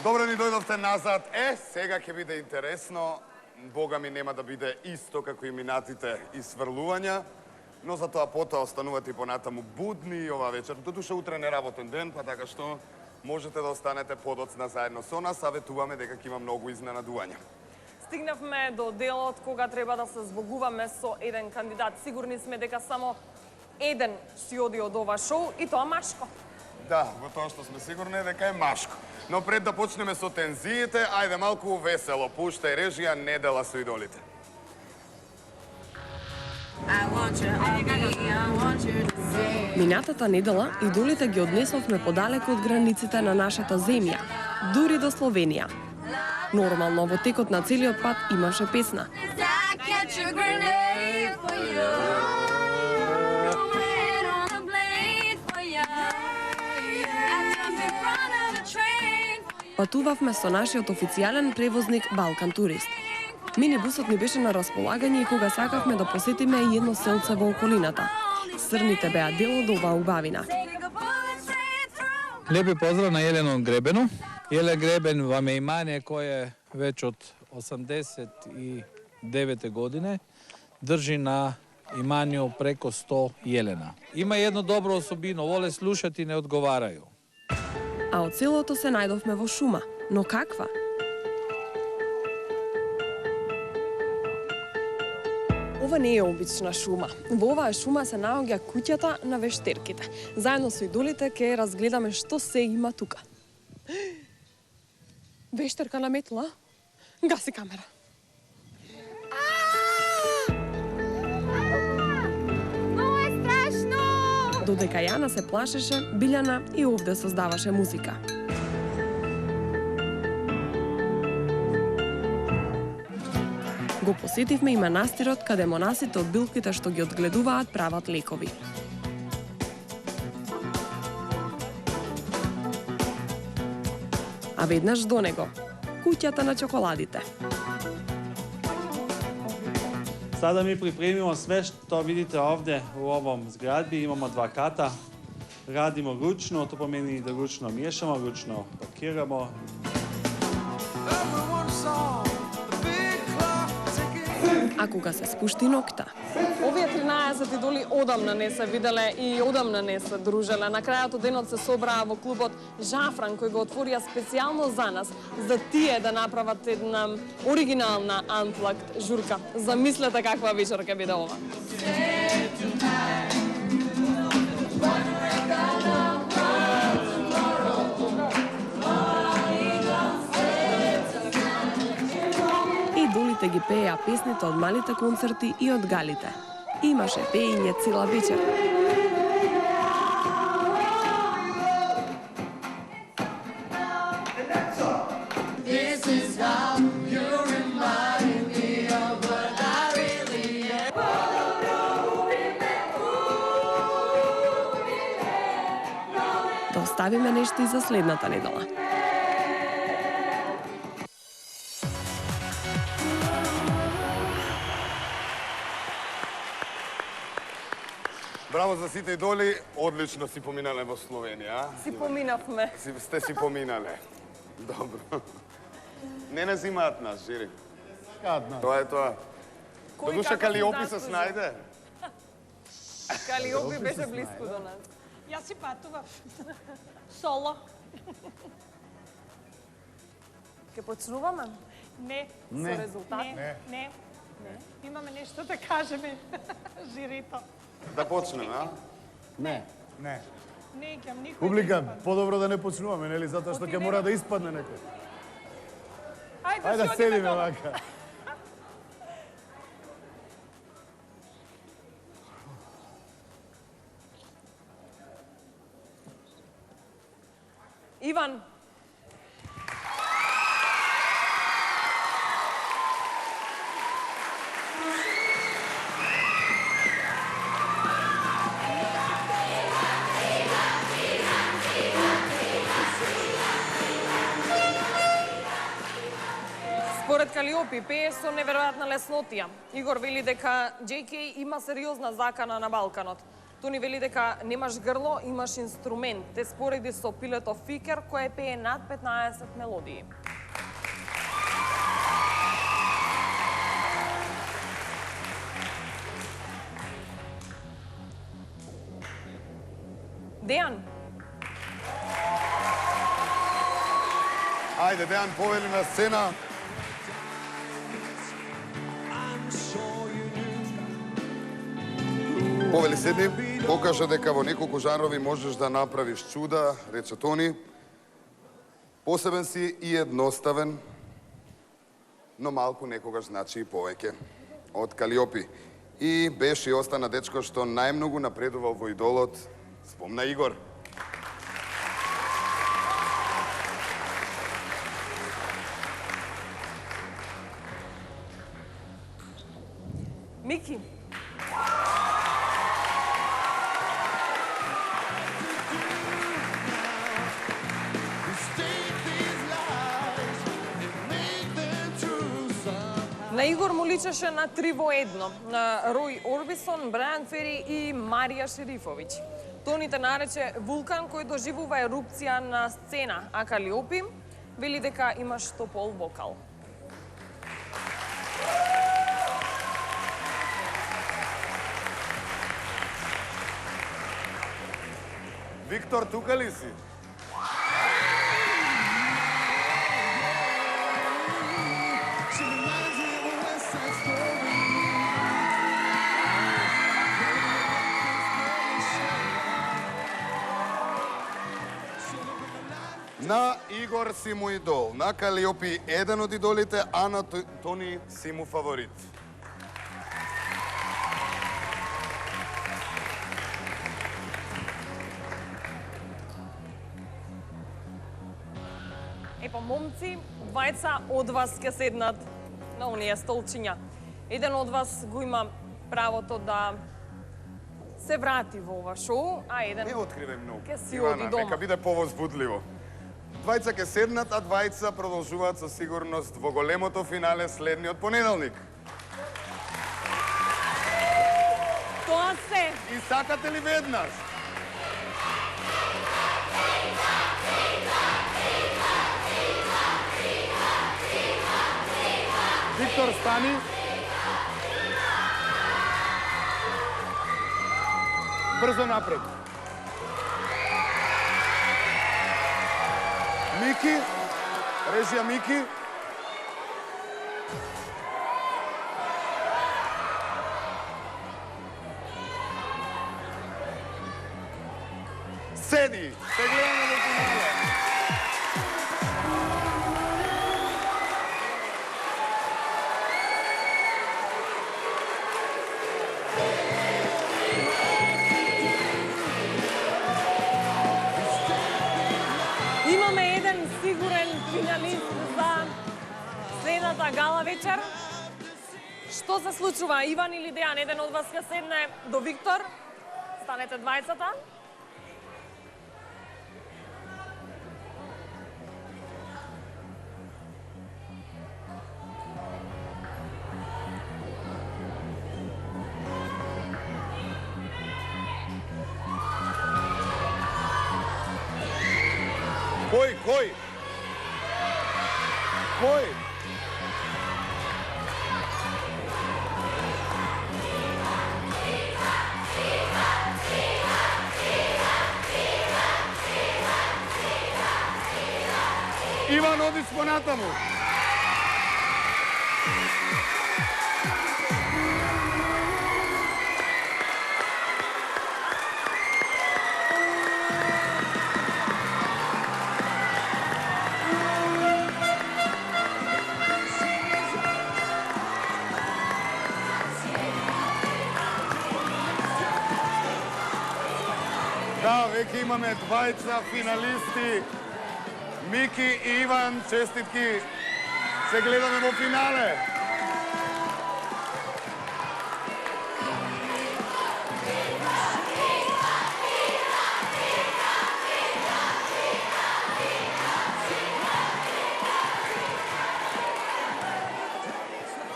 Добро ни дојдовте назад. Сега ќе биде интересно. Бога ми нема да биде исто како и минатите исврлувања, но затоа потоа останувате и понатаму будни и ова вечер. Додуше утре не работен ден, па така што можете да останете подоцна заедно со нас, а ветуваме дека ќе има многу изненадувања. Стигнавме до делот кога треба да се збогуваме со еден кандидат. Сигурни сме дека само еден си оди од ова шоу и тоа машко. Да, во тоа што сме сигурни е дека е машко. Но пред да почнеме со тензиите, ајде малку весело. Пуштај режија Недела со идолите. Минатата недела идолите ги однесовме подалеку од границите на нашата земја, дури до Словенија. Нормално, во текот на целиот пат имаше песна. Патувавме со нашиот официјален превозник Балкан Турист. Минибусот ни беше на располагање и кога сакавме да посетиме и едно селце во околината. Срните беа дел од оваа убавина. Лепи поздрав на Елена Гребено. Еле Гребен вам е имање кој веќе од 89 години држи на имањето преко 100 јелена. Има едно добро особино, воле слушат и не одговарају. А од селото се најдовме во шума, но каква? Ова не е обична шума. Во оваа шума се наоѓа куќата на вештерките. Заедно со идолите ќе разгледаме што се има тука. Вештерка на метла? Гаси камера. Додека Јана се плашеше, Билјана и овде создаваше музика. Го посетивме и манастирот каде монасите од билките што ги одгледуваат прават лекови. А веднаш до него, куќата на чоколадите. Sada mi pripremimo sve što vidite ovdje u ovom zgradbi. Imamo 2 kata. Radimo ručno, to pomeni da ručno miješamo, ručno pakiramo. А кога се спушти ноќта? Овие 13 идоли одамна не се виделе и одамна не се дружеле. На крајот од денот се собраа во клубот Жафран, кој го отворија специјално за нас, за тие да направат една оригинална Unplugged журка. Замислете каква вечер ќе биде ова. Идолите ги пееа песните од малите концерти и од галите. Имаше пеење цела вечер. Да оставиме нешто и за следната недела. Браво за сите идоли, одлично си поминале во Словенија. Си поминавме. Сте си поминале. Добро. Не не зимаат нас, жири. Кадна. Тоа е тоа. Додуша Калиопи се снајде. Калиопи беше близко до нас. Јас си патував. Соло. Ке почнуваме? Не. Со резултат? Не. Имаме нешто да кажеме. Жирито. Да почнеме, а? Не. Не ќам никој. Публика, подобро да не почнуваме, нели? Затоа што ќе мора да испадне некој. Ајде да седиме вака. Иван. Според Калиопи пее со неверојатна леснотија. Игор вели дека JK има сериозна закана на Балканот. Тони вели дека немаш грло, имаш инструмент. Те спореди со пилето Фикер, кој пее над 15 мелодии. Дејан. Ајде, Дејан, повели на сцена. Повели, седни, покажа дека во неколку жанрови можеш да направиш чуда, рече Тони. Посебен си и едноставен, но малку некогаш значи и повеќе. Од Калиопи. И беше и остана дечко што најмногу напредувал во идолот, спомна Игор. Мики. На Игор му личеше на 3 во 1, на Рој Орбисон, Брајан Фери и Марија Шерифовиќ. Тони те нарече вулкан кој доживува ерупција на сцена, а Калиопи вели дека имаш топол вокал. Виктор, тука ли си? На Игор си му идол, на Калиопи еден од идолите, а на Тони си му фаворит. Епа, момци, двајца од вас ќе седнат на оние столчиња. Еден од вас го има правото да се врати во ова шоу, а еден Не откривај многу. ќе си Ивана, оди дома. нека биде повозбудливо. Двајца ќе седнат, а двајца продолжуваат со сигурност во големото финале следниот понеделник. Тоа се. И сакате ли веднаш? Виктор, стани. Брзо напред. Мики, режија Мики. Седи, се гледаме во финале. Имаме еден сигурен финалист за следната гала вечер. Што се случува? Иван или Дејан? Еден од вас ќе седне до Виктор. Станете двајцата. Кој? Кој? Кој? Иван, одиш понатаму. Да, веќе имаме двајца финалисти. Мики и Иван, честитки. Се гледаме во финале.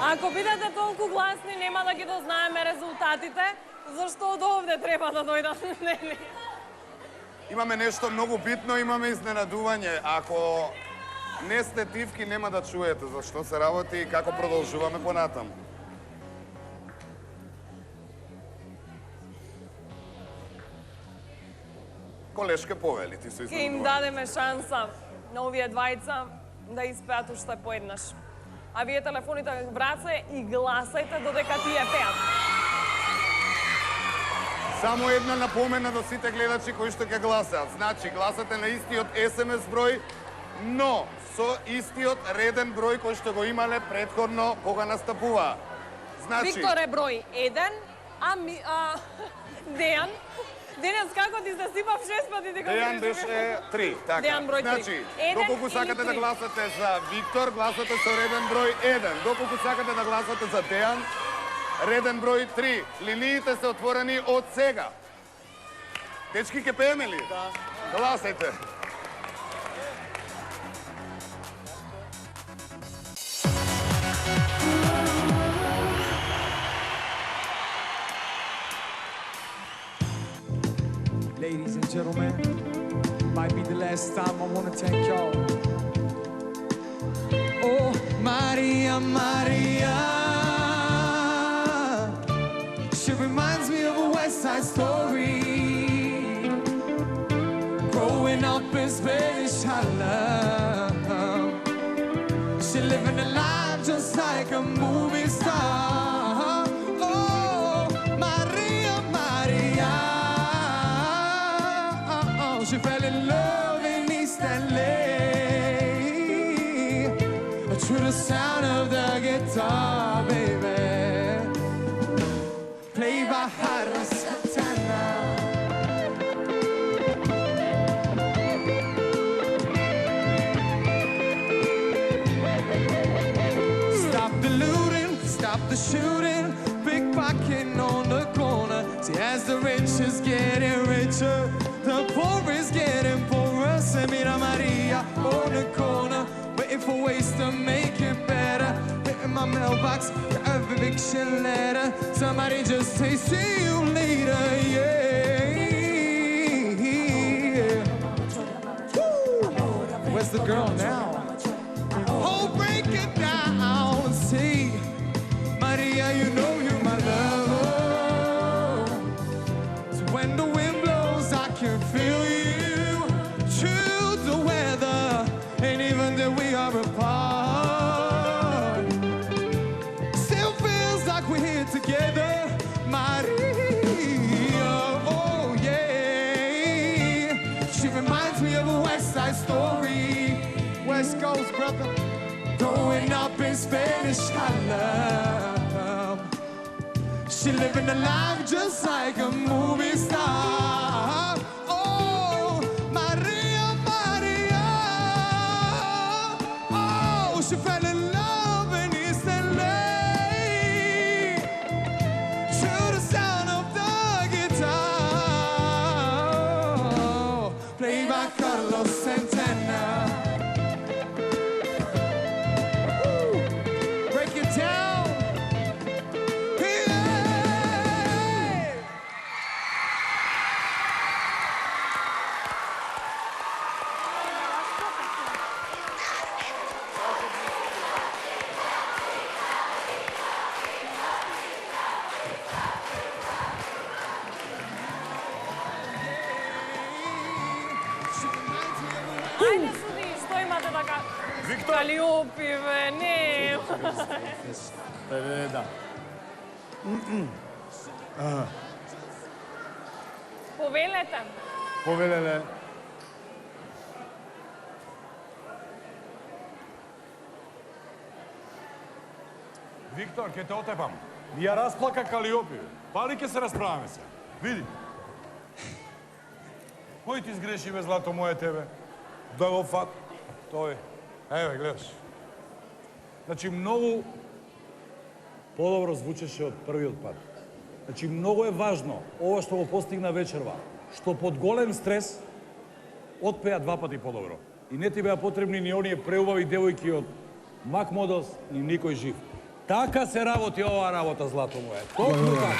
Ако бидете толку гласни, нема да ги дознаеме резултатите. Зашто од овде треба да дојдат? Нели? Имаме нешто многу битно, имаме изненадување. Ако не сте тивки, нема да чуете за што се работи и како продолжуваме понатаму. Колешке, повели, ти со Ке им изненадување. дадеме шанса на овие двајца да испеат уште поеднаш. А вие телефоните враце и гласајте додека тие пеат. Само една напомена до сите гледачи кои што ќе гласаат. Значи, гласате на истиот СМС број, но со истиот реден број кој што го имале претходно кога настапува. Значи, Виктор е број 1, Дејан. Денес како ти се сипав 6 пати дека Дејан беше 3, така. Дејан број 3. Значи, Еден доколку или сакате да три? гласате за Виктор, гласате со реден број 1. Доколку сакате да гласате за Дејан, реден број 3. Линиите се отворени од сега. Дечки, ке пееме ли? Да. Гласајте. Ladies and gentlemen, might be the last time I want to thank y'all. Oh, Maria, Maria. She reminds me of a West Side Story. Growing up in Spanish Harlem. She living a life just like a movie star. Oh, Maria, Maria. She fell in love in East LA to the sound of the guitar, baby. Played by Haris Santana. Stop the looting, stop the shooting, pickpocketing on the corner. See, as the rich is getting richer, the poor is getting poorer. Se mira Maria on the corner, waiting for ways to make it better. Hitting my mailbox, the eviction letter. Somebody just say, see you later, yeah. Woo. Where's the girl now? Oh, break it down, see, Maria, you know you're my lover. So when the wind blows, I can feel you. Choose the weather, and even though we are apart, still feels like we're here together, Maria. Oh yeah, she reminds me of a West Side Story. West Coast, brother. Growing up in Spanish Harlem. She living a life just like a movie star. Oh, Maria, Maria. Oh, she fell in love in East LA to the sound of the guitar. Played by Carlos Santana. Break it down. Yeah. Ајде суди, што имате така? Виктор! Калиопи, бе, не. Да. Повелете. Повелеле. Виктор, ке те отепам. Ја расплака Калиопи. Пали ке се расправаме се. Види. Кој ти сгреши, бе, злато моје тебе? Да го фат. Тој. Еве, гледаш. Значи, многу подобро звучеше од првиот пат. Значи, многу е важно ова што го постигна вечерва, што под голем стрес отпеа 2 пати подобро. И не ти беа потребни ни оние преубави девојки од Мак Модос, ни никој жив. Така се работи оваа работа, злато моје. Токму така.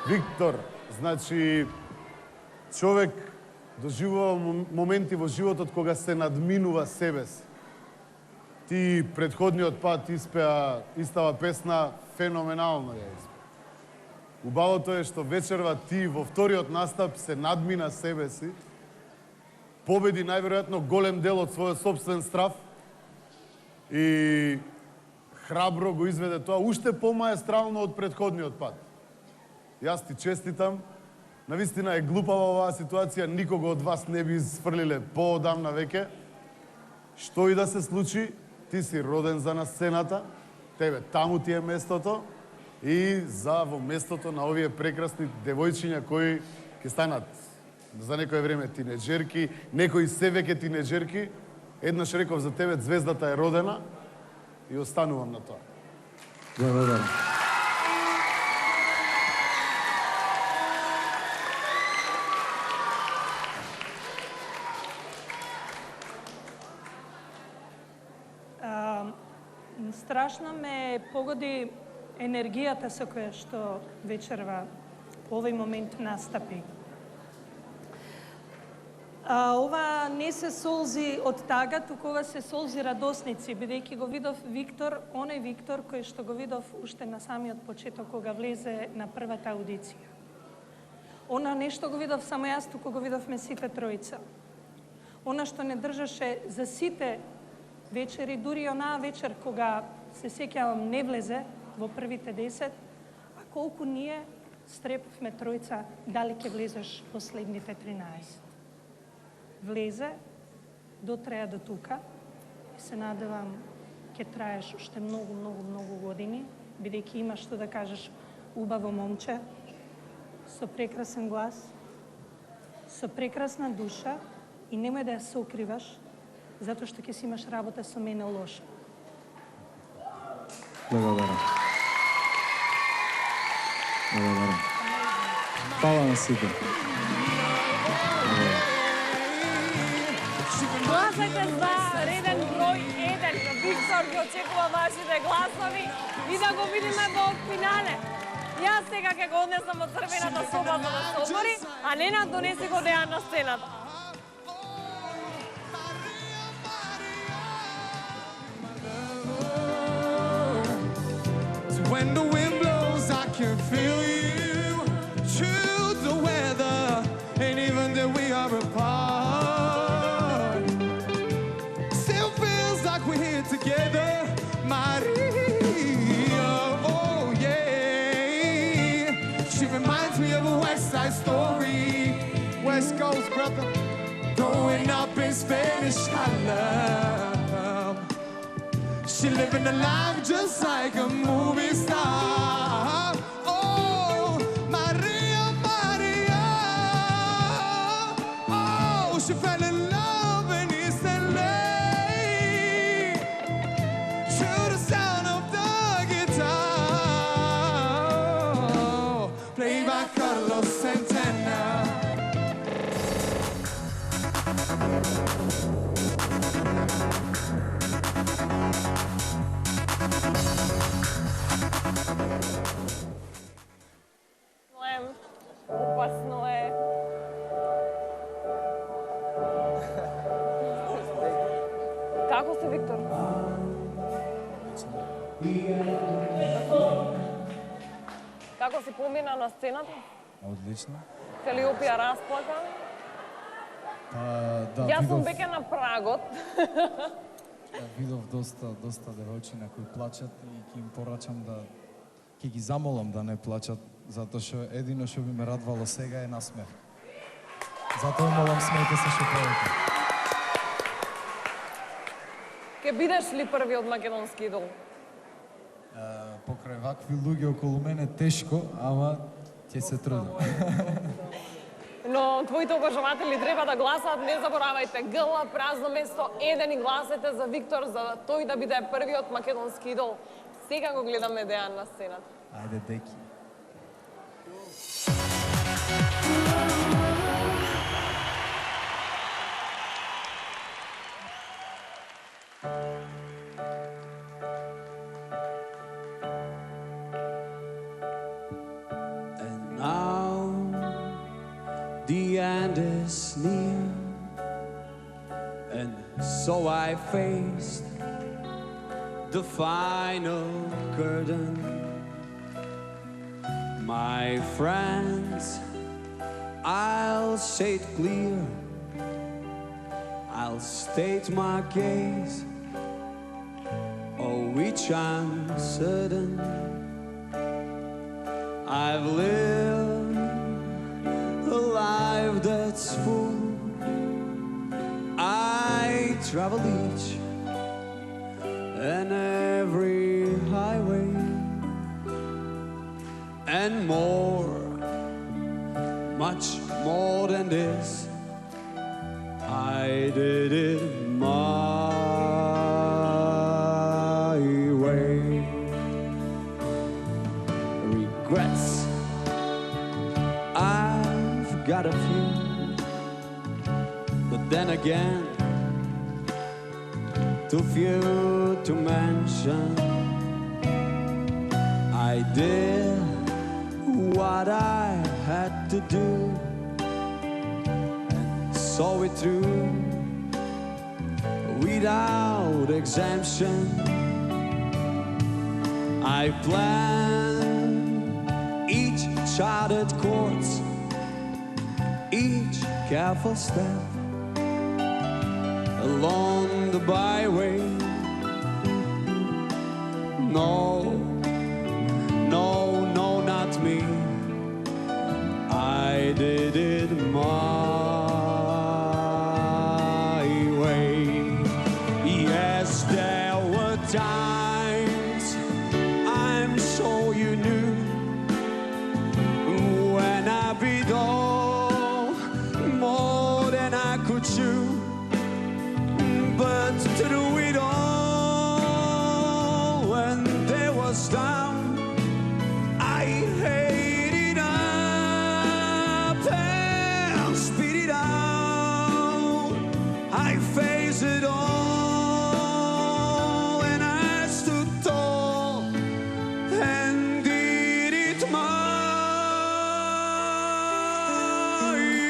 Виктор, значи, човек доживува моменти во животот кога се надминува себе си. Ти предходниот пат испеа истава песна, феноменално ја испеа. Убавото е што вечерва ти во вториот настап се надмина себе си, победи најверојатно голем дел од својот собствен страф и храбро го изведе тоа, уште помаестрално од предходниот пат. Јас ти честитам. Навистина е глупава оваа ситуација, никого од вас не би изфрлиле поодамна веќе. Што и да се случи, ти си роден за на сцената, тебе таму ти е местото и за во местото на овие прекрасни девојчиња кои ќе станат за некое време тинеџерки, некои се веќе тинеџерки. Еднаш реков за тебе, звездата е родена и останувам на тоа. Благодарам. Страшно ме погоди енергијата со која што вечерва овој момент настапи. Ова не се солзи од тага, туку ова се солзи радосници, бидејќи го видов Виктор, оној Виктор кој што го видов уште на самиот почеток кога влезе на првата аудиција. Она нешто го видов само јас, туку го видовме сите тројца. Она што не држаше за сите вечери, дури онаа вечер кога се сеќавам не влезе во првите 10, а колку ние стреповме тројца дали ќе влезеш последните 13. Влезе, дотреа до тука и се надевам ќе траеш уште многу години, бидејќи имаш што да кажеш убаво момче, со прекрасен глас, со прекрасна душа и немој да ја се укриваш, затоа што ќе си имаш работа со мене лоша. Благодарам. Благодарам. Фала на сите. Гласајте за реден број 1. Виктор ги очекува вашите гласови и да го видиме во финале. Јас сега ќе го однесам од црвената соба за да се одмори, а Ненад донеси го Дејан на сцената. When the wind blows, I can feel you. Choose the weather, and even though we are apart, still feels like we're here together, Maria. Oh yeah, she reminds me of a West Side Story. West Coast brother, growing up in Spanish Harlem. She living a life just like a movie star. Oh, Maria, Maria. Oh, she fell in love in East LA to the sound of the guitar, played by Carlos Santana. Опасно е. Како си, Виктор? Како си помина на сцената? Одлично. Калиопија расплака? Да, Јас сум веќе на прагот. Видов доста девојчиња кои плачат и ќе им порачам да ќе ги замолам да не плачат, затоа што едино што би ме радвало сега е насмех. Затоа молам, смејте се што повеќе. Ке бидеш ли првиот македонски идол? Покрај вакви луѓе околу мене тешко, ама ќе се трудам. Но твоите обожаватели треба да гласаат, не заборавајте, ГЛ, празно место 1 и гласете за Виктор, за тој да биде првиот македонски идол. Сега го гледаме Дејан на сцената. Ајде, деки. was near, and so I faced the final curtain. My friends, I'll say it clear, I'll state my case, of which I'm certain. I've lived a life that's full. I travel each and every highway, and more, much more than this, I did it my way. Regrets, I've got a few, but then again, too few to mention. I did what I had to do and saw it through without exemption. I planned each charted course, each careful step along the byway. No, no, no, not me. I did it my way. Yes, there were times, I'm sure you knew, when I bit off more than I could chew. But through it all, when there was down, I ate it up and spit it out. I faced it all, and I stood tall and did it my way.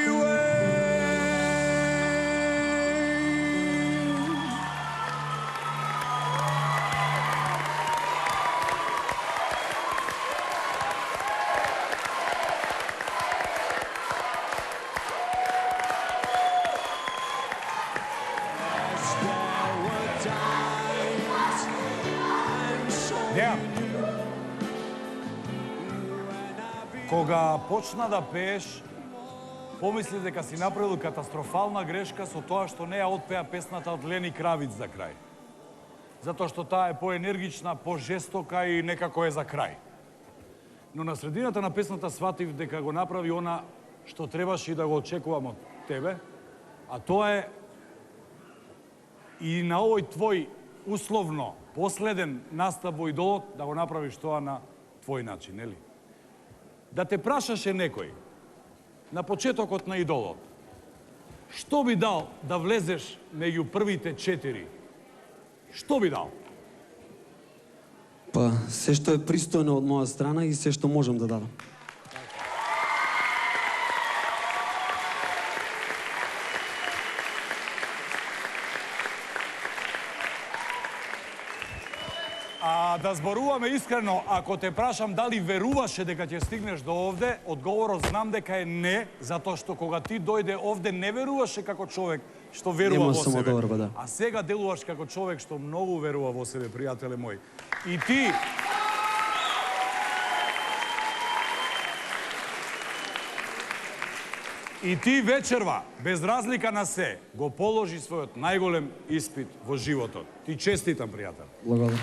Кога почна да пееш, помисли дека си направил катастрофална грешка со тоа што не ја отпеа песната од Лени Кравиц за крај. Затоа што таа е поенергична, пожестока и некако е за крај. Но на средината на песната сватив дека го направи она што требаше и да го очекувам од тебе, а тоа е и на овој твој условно последен настап во Идолот да го направиш тоа на твој начин, нели? Да те прашаше некој на почетокот на Идолот, што би дал да влезеш меѓу првите 4? Што би дал? Па, се што е пристојно од моја страна и се што можам да дадам. А да зборуваме искрено, ако те прашам дали веруваше дека ќе стигнеш до овде, одговорот знам дека е не, затоа што кога ти дојде овде не веруваше како човек што верува во себе. Самодоверба, да. А сега делуваш како човек што многу верува во себе, пријателе мој. И ти И ти вечерва, без разлика на се, го положи својот најголем испит во животот. Ти честитам, пријател. Благодарам.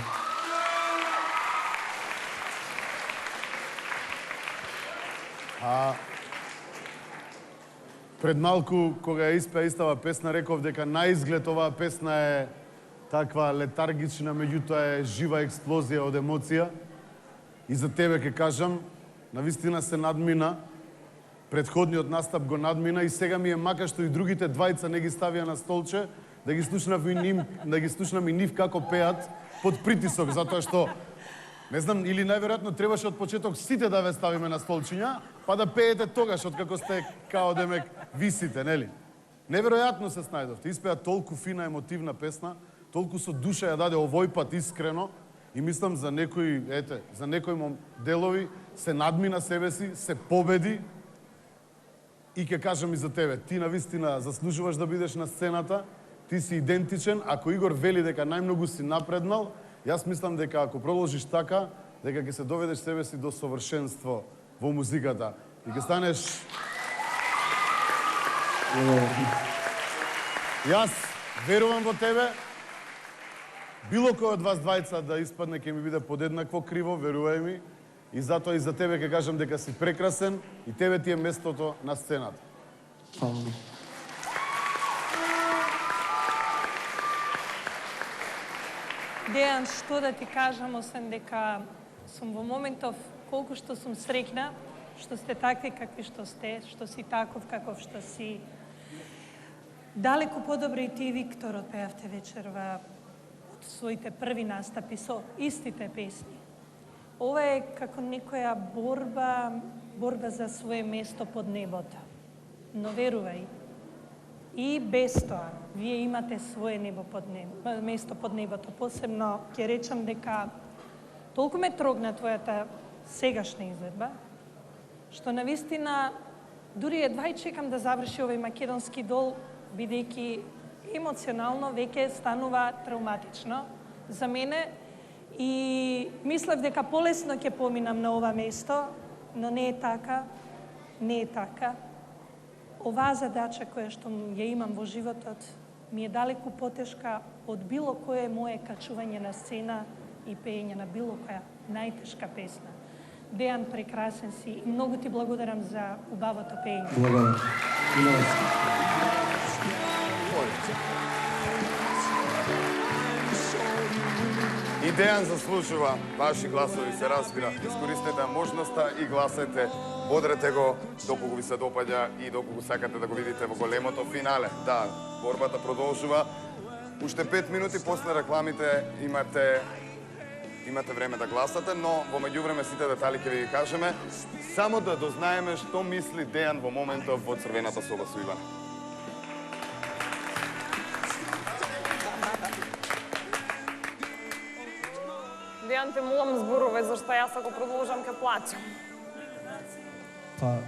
Пред малку, кога ја испеа истава песна, реков дека наизглед оваа песна е таква летаргична, меѓутоа е жива експлозија од емоција. И за тебе ке кажам, навистина се надмина, предходниот настап го надмина и сега ми е мака што и другите двајца не ги ставија на столче, да ги слушнам и нив како пеат под притисок, затоа што не знам, или најверојатно требаше од почеток сите да ве ставиме на столчиња, па да пеете тогаш, откако сте као демек висите, нели? Неверојатно се снајдовте. Испеа толку фина емотивна песна, толку со душа ја даде овој пат искрено и мислам за некои, за некои делови се надмина себе си, се победи и ќе кажам и за тебе. Ти навистина заслужуваш да бидеш на сцената, ти си идентичен. Ако Игор вели дека најмногу си напреднал, јас мислам дека ако продолжиш така, дека ќе се доведеш себе си до совршенство во музиката и ќе станеш... Јас верувам во тебе. Било кој од вас двајца да испадне ќе ми биде подеднакво криво, верувај ми. И затоа и за тебе ќе кажам дека си прекрасен и тебе ти е местото на сцената. Фала. Дејан, што да ти кажам, освен дека сум во моментов колку што сум среќна, што сте такви какви што сте, што си таков каков што си. Далеку подобро и ти, Виктор, отпеавте вечерва од своите први настапи со истите песни. Ова е како некоја борба за свое место под небото. Но верувај, и без тоа, вие имате свое место под небото. Посебно ќе речам дека толку ме трогна твојата сегашна изvedба, што навистина дури едва и чекам да заврши овој македонски дол, бидејќи емоционално веќе станува травматично за мене и мислев дека полесно ќе поминам на ова место, но не е така, не е така. Оваа задача која што ја имам во животот ми е далеку потешка од било кое мое качување на сцена и пеење на било која најтешка песна. Дејан, прекрасен си и многу ти благодарам за убавото пеење. Благодарам. И Дејан заслужува ваши гласови, се разбира. Искористете можноста и гласете. Бодрете го доколку ви се допаѓа и доколку сакате да го видите во големото финале. Да, борбата продолжува. Уште 5 минути после рекламите имате време да гласате, но во меѓувреме сите детали ќе ви ги кажеме. Само да дознаеме што мисли Дејан во моментов во црвената соба со Иван. Дејан, те молам зборове, зашто јас ако продолжам ќе плачам. Па,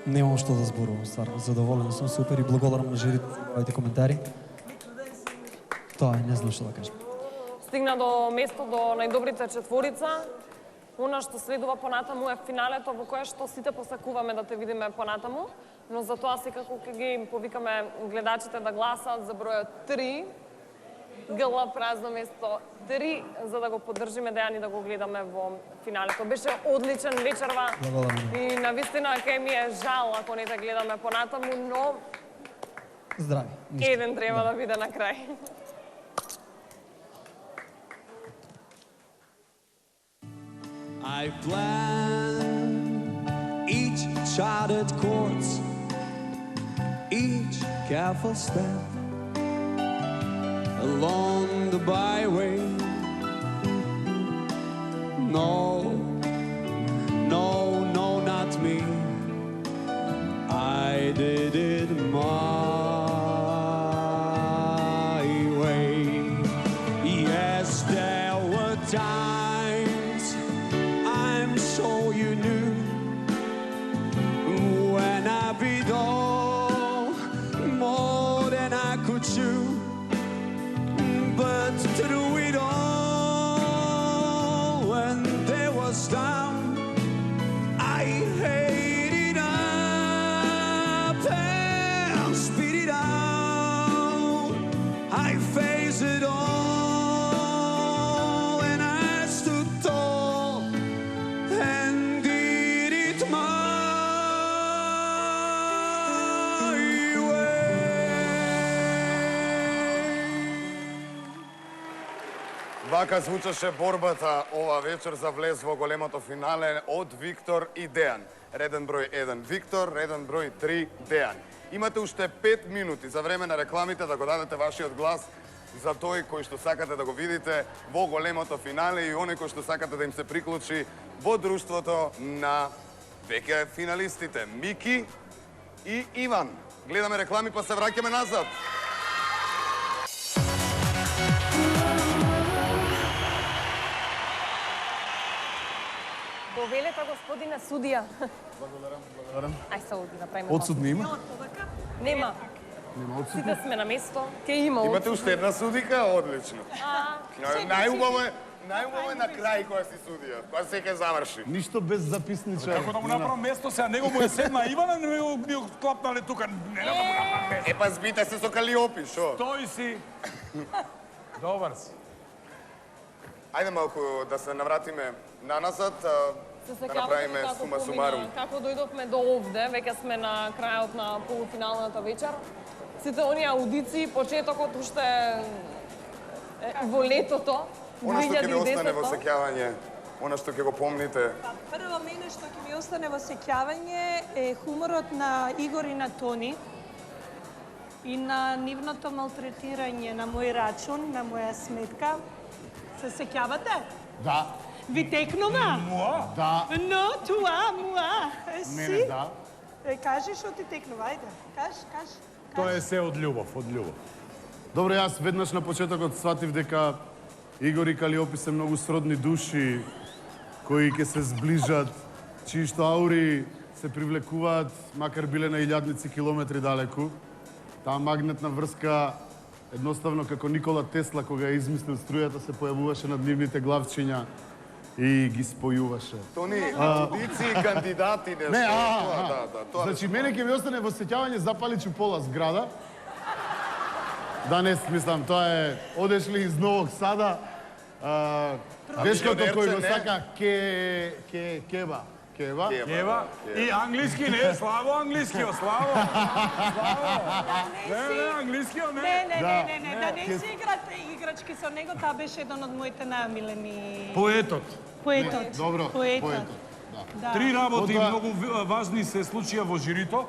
немам што да зборувам, стварно. Задоволен сум, супер и благодарам на жирите за вашите коментари. Тоа не знам што да кажам. Стигна до место до најдобрите четворица. Она што следува понатаму е финалето во кое што сите посакуваме да те видиме понатаму, но за тоа секако ќе ги повикаме гледачите да гласат за бројот 3. Гла празно место 3, за да го поддржиме Дејан и да го гледаме во финалето. Беше одличен вечерва и навистина ке ми е жал ако не те гледаме понатаму, но здрави. Еден треба да биде на крај. I plan each charted course, each careful step along the byway. No, no, no, not me. I did it my way. Yes, there were times I'm sure you knew when I beat all more than I could chew. But through it all, when there was down, I hated up and spit it out. I faced it all, and I stood tall and did it my way. Вака звучеше борбата ова вечер за влез во големото финале од Виктор и Дејан. Реден број 1 Виктор, реден број 3 Дејан. Имате уште 5 минути за време на рекламите да го дадете вашиот глас за тој кој што сакате да го видите во големото финале и оној кој што сакате да им се приклучи во друштвото на Веќе финалистите Мики и Иван. Гледаме реклами па се враќаме назад. Повелете, господине судија. Благодарам. Ај се оди, направиме. Одсутни има? Нема. Нема одсутни? Сите сме на место. Ке има Имате уште една судика? Одлично. Најубаво е на крај која си судија, која се ќе заврши. Ништо без записничар. Како да му направам место, сега него му е седна Ивана, не ми го клапнале тука. Не да му направам место. Па збите се со Калиопи, шо? Стои си. Добар си. Ајде малку да се навратиме наназад, да направиме сума сумарум. Како дојдовме до овде, веќе сме на крајот на полуфиналната вечер. Сите оние аудиции, почетокот уште во летото, 2010. Она што ќе ви остане во сеќавање, она што ќе го помните. Прво мене што ќе ми остане во сеќавање е хуморот на Игор и на Тони и на нивното малтретирање на мој рачун, на моја сметка. Се сеќавате? Да. Ви текнува? Да. Но, туа, муа. Мене да. Кажи што ти текнува, ајде. Каж. Тоа е се од љубов, од љубов. Добре, јас веднаш на почетокот сватив дека Игор и Калиопи се многу сродни души кои ќе се зближат, чии што аури се привлекуваат, макар биле на илјадници километри далеку. Таа магнетна врска едноставно како Никола Тесла кога ја измислил струјата се појавуваше над нивните главчиња и ги спојуваше. Тони, аудици и кандидати не тоа. Значи мене ќе ми остане во сеќавање запали Чупола зграда. Да не смислам, тоа е одеш ли из Новог Сада, дечкото кој го сака кеба. Ева, и англиски не, Славо англискио, Славо. Не, англискио не. Не, да не се играте играчки со него, таа беше еден од моите најмилени... Поетот. Добро, поетот. Три работи многу важни се случија во жирито,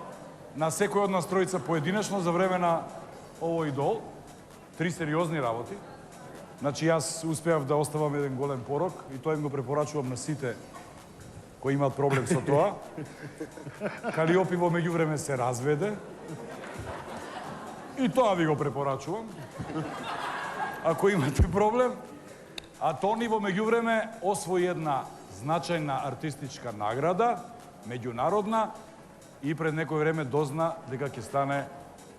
на секој од нас тројца поединечно за време на овој идол. Три сериозни работи. Значи, јас успеав да оставам еден голем порок и тоа им го препорачувам на сите кои имаат проблем со тоа. Калиопи во меѓувреме се разведе. И тоа ви го препорачувам. Ако имате проблем. А Тони во меѓувреме освои една значајна артистичка награда, меѓународна, и пред некој време дозна дека ќе стане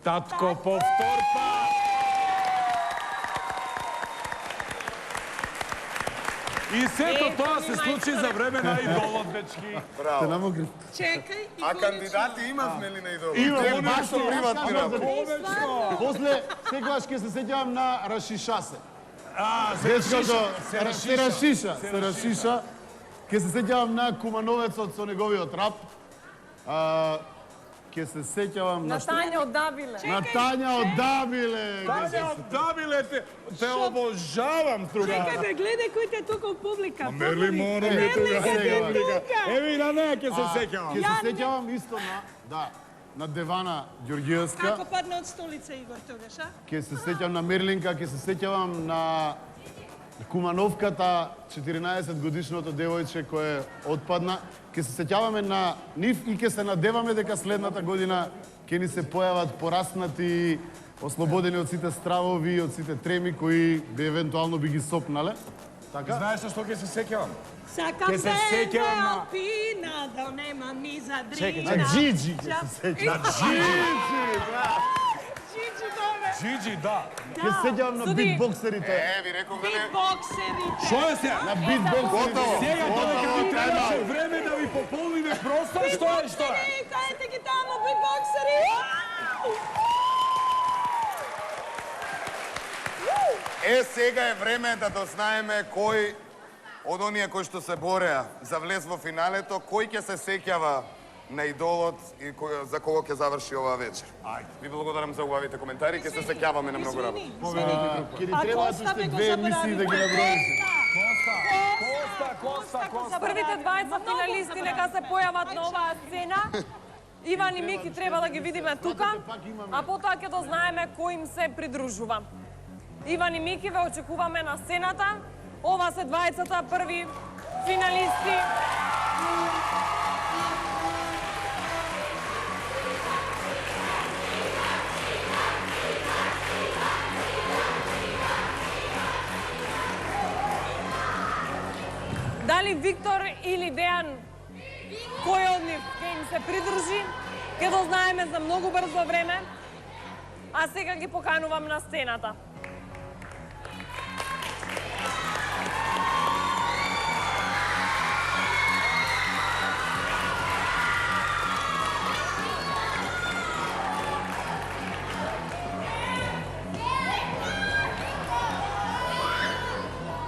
татко по втор пат. И сето тоа се случи за време на идолот, дечки. Браво. Чекај, А кандидати имавме ли на идолот? Имаме башто приватни работи. После, секогаш ќе се сеќавам на Рашишасе. Се се рашиша. Ке се сеќавам на Кумановецот со неговиот рап. Ке се сеќавам на што? Тања од Дабиле. На Тања од Дабиле. Тања од Дабиле, те обожавам, друга. Чекајте, гледај кој те тука у публика. Мерли Моро е тука. Еви, на неја ке се сеќавам. Ке се сеќавам исто на Девана Ѓорѓиевска. Како падна од столица Игор тогаш, а? Ке се сеќавам на Мерлинка, ке се сеќавам на Кумановката, 14 годишното девојче кое отпадна. Ке се сеќаваме на нив и ке се надеваме дека следната година ке ни се појават пораснати, ослободени од сите стравови, од сите треми кои би евентуално би ги сопнале. Така? Знаеш што ќе се сеќавам? Сакам Ке се сеќавам на- Алпина, да нема ни за дрина. Чекај, На Джиджи ке се сеќавам. Джиджи, добре. Джиджи, да. Ке се сеќавам на Суди. битбоксерите. Ви реков да не... Битбоксерите. Шо е сега? На битбоксерите. Сега додека ви требаше време да ви пополниме простор, што е? Тајте ги тамо, битбоксери. Сега е време да дознаеме кој од оние кои што се бореа за влез во финалето, кој ќе се сеќава на идолот и за кого ќе заврши оваа вечер. Ви благодарам за убавите коментари, ќе се сеќаваме на многу работи. Ке ни требаат уште две емисии да ги наброиме. Коста. Првите двајца финалисти нека се појават на оваа сцена. Иван и Мики треба да ги видиме тука, а потоа ќе дознаеме кој им се придружува. Иван и Мики ве очекуваме на сцената. Ова се двајцата први финалисти. Дали Виктор или Дејан кој од нив ќе им се придружи, ќе дознаеме за многу брзо време, а сега ги поканувам на сцената.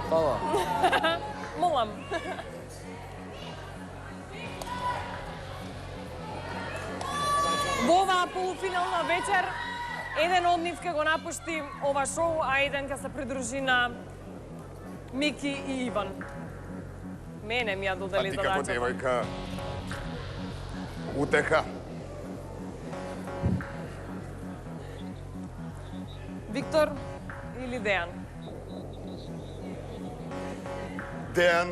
Фала. Молам. Во оваа полуфинална вечер, еден од нив ќе го напушти ова шоу, а еден ќе се придружи на Мики и Иван. Мене ми ја додели А ти како задачата. девојка утеха. Виктор или Дејан? Дејан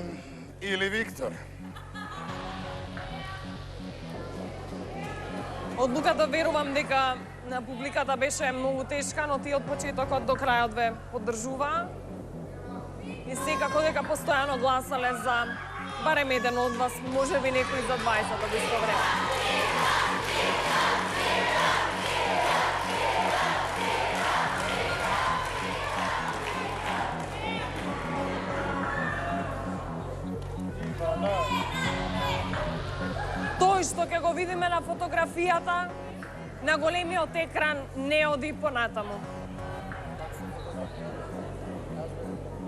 или Виктор? Одлуката верувам дека на публиката беше многу тешка, но тие од почетокот до крајот ве поддржуваа. И секако дека постојано гласале за барем еден од вас, можеби некој за 20 од исто време. Тој што ќе го видиме на фотографијата на големиот екран не оди понатаму.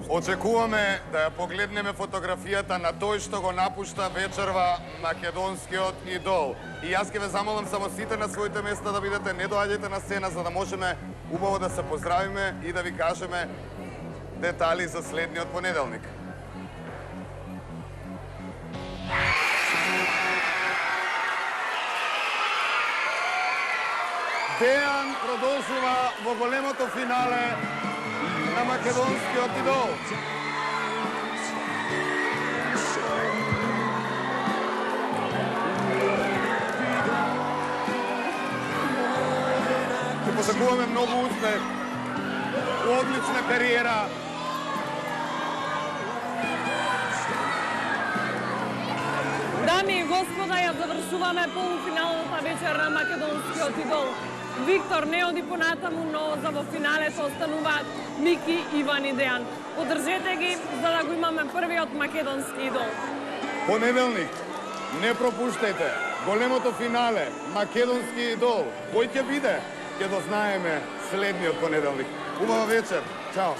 Очекуваме да ја погледнеме фотографијата на тој што го напушта вечерва македонскиот идол. И јас ќе ве замолам само сите на своите места да бидете, не доаѓајте на сцена за да можеме убаво да се поздравиме и да ви кажеме детали за следниот понеделник. Дејан продолжува во големото финале на македонскиот идол. Ќе посакуваме многу успех, одлична кариера. Дами и господа, ја завршуваме полуфиналната вечер на македонскиот идол. Виктор не оди понатаму, но за во финалето остануваат Мики, Иван и Дејан. Поддржете ги за да го имаме првиот македонски идол. Понеделник, не пропуштајте големото финале, македонски идол. Кој ќе биде? Ќе дознаеме следниот понеделник. Убава вечер. Чао.